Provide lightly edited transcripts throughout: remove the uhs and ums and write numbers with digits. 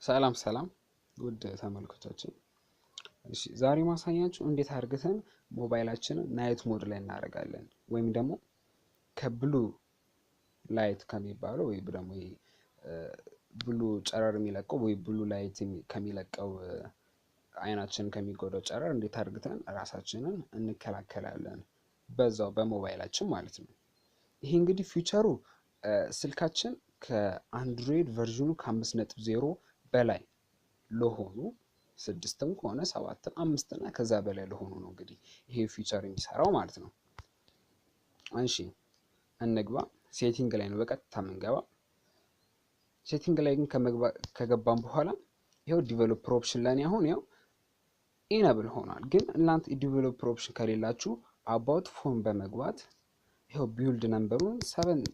ሰላም ውድ ተመልካቾቻችን እሺ ዛሬ ማሳያችሁ እንዴት አድርገን ሞባይላችንን ናይት ሞድ ላይ እናደርጋለን ወይም ደግሞ ከብሉ ላይት ከሚባለው ወይ ደግሞ ብሉ ጨረር የሚለቀው ወይ ብሉ ላይት ከሚለቀው አይናችን ከሚጎዳው ጨረር እንዴት አድርገን ራሳችንን እንከላከላለን በዛው በሞባይላችን ማለት ነው። ይሄ እንግዲህ ፊቸሩ ስልካችን ከአንድሮይድ ቨርዥኑ ከ5.0 በላይ ለሆኑ 6ም ከሆነ 7ም 5 እና ከዛ በላይ ለሆኑ ነው እንግዲህ ይሄ ፊቸር የሚሰራው ማለት ነው። እሺ እንግባ ሴቲንግ ላይ ነው በቀጥታ መንገባ። ሴቲንግ ላይ ግን ከገባን በኋላ ይሄው ዲቨሎፐር ኦፕሽን ላይ አሁን ያው ኢኔብል ሆኗል። ግን እናንተ ዲቨሎፐር ኦፕሽን ከሌላችሁ አባውት ፎን በመግባት ይሄው ቢልድ ነምበሩን 7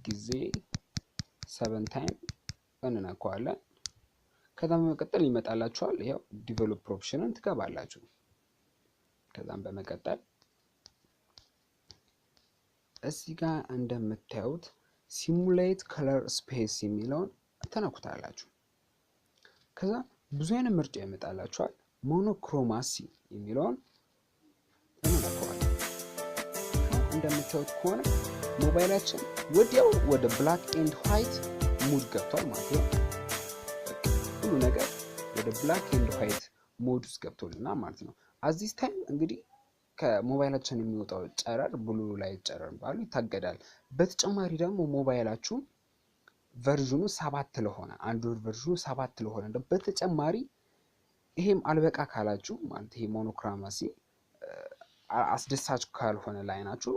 ጊዜ 7 ታይም እንነካዋለን። ከዛም በመቀጠል ይመጣላችኋል። ይሄው ዲቨሎፐር ኦፕሽንን ትገባላችሁ። ከዛም በመቀጠል እዚህ ጋር እንደምታዩት ሲሙሌት ከለር ስፔስ የሚለውን ተነኩታላችሁ። ከዛ ብዙ አይነት ምርጫ ይመጣላችኋል። ሞኖክሮማሲ የሚለውን እንነካዋለን። እንደምታዩት ከሆነ ሞባይላችን ወዲያው ወደ ብላክ ኤንድ ዋይት ሙድ ገብቷል ማለት ነው። ሁሉ ነገር ወደ ብላክ ኤንድ ዋይት ሞድ ውስጥ ገብቶልናል ማለት ነው። አዚስ ታይም እንግዲህ ከሞባይላችን የሚወጣው ጨረር ብሉ ላይት ጨረር ባሉ ይታገዳል። በተጨማሪ ደግሞ ሞባይላችሁ ቨርዥኑ 7 ለሆነ አንድሮይድ ቨርዥኑ 7 ለሆነ በተጨማሪ ይሄም አልበቃ ካላችሁ ማለት ይሄ ሞኖክሮማሲ አስደሳች ካልሆነ ላይናችሁ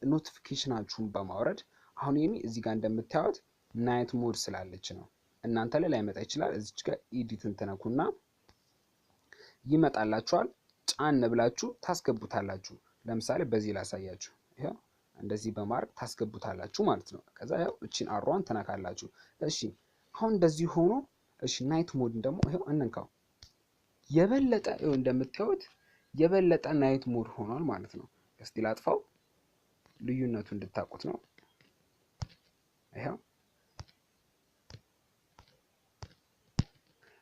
ኖቲፊኬሽናችሁን በማውረድ አሁን ይሄን እዚህ ጋር እንደምታዩት ናይት ሞድ ስላለች ነው እናንተ ላይ ላይመጣ ይችላል። እዚች ጋር ኤዲትን ተነኩና ይመጣላችኋል። ጫን ብላችሁ ታስገቡታላችሁ። ለምሳሌ በዚህ ላሳያችሁ። ይሄ እንደዚህ በማድረግ ታስገቡታላችሁ ማለት ነው። ከዛ ያው እቺን አሯን ተነካላችሁ። እሺ አሁን እንደዚህ ሆኖ እሺ ናይት ሞድ ደግሞ ይሄው እንንካው። የበለጠ ይሄው እንደምታዩት የበለጠ ናይት ሞድ ሆኗል ማለት ነው። እስቲ ላጥፋው ልዩነቱ እንድታውቁት ነው። ይሄው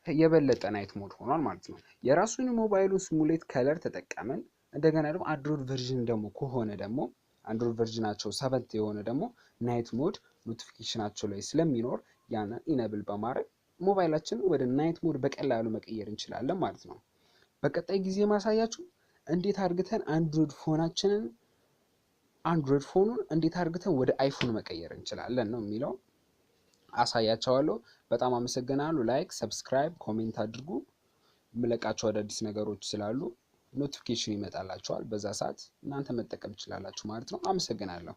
የበለጠ ናይት ሞድ ሆኗል ማለት ነው። የራሱን ሞባይሉን ሲሙሌት ከለር ተጠቀመን እንደገና ደግሞ አንድሮይድ ቨርዥን ደግሞ ከሆነ ደግሞ አንድሮይድ ቨርዥናቸው 7 የሆነ ደግሞ ናይት ሞድ ኖቲፊኬሽናቸው ላይ ስለሚኖር ያንን ኢኔብል በማድረግ ሞባይላችን ወደ ናይት ሞድ በቀላሉ መቀየር እንችላለን ማለት ነው። በቀጣይ ጊዜ ማሳያችሁ እንዴት አድርገን አንድሮይድ ፎኑን እንዴት አድርገን ወደ አይፎን መቀየር እንችላለን ነው የሚለው አሳያችኋለሁ። በጣም አመሰግናለሁ። ላይክ፣ ሰብስክራይብ፣ ኮሜንት አድርጉ። የምለቃቸው አዳዲስ ነገሮች ስላሉ ኖቲፊኬሽን ይመጣላችኋል። በዛ ሰዓት እናንተ መጠቀም ትችላላችሁ ማለት ነው። አመሰግናለሁ።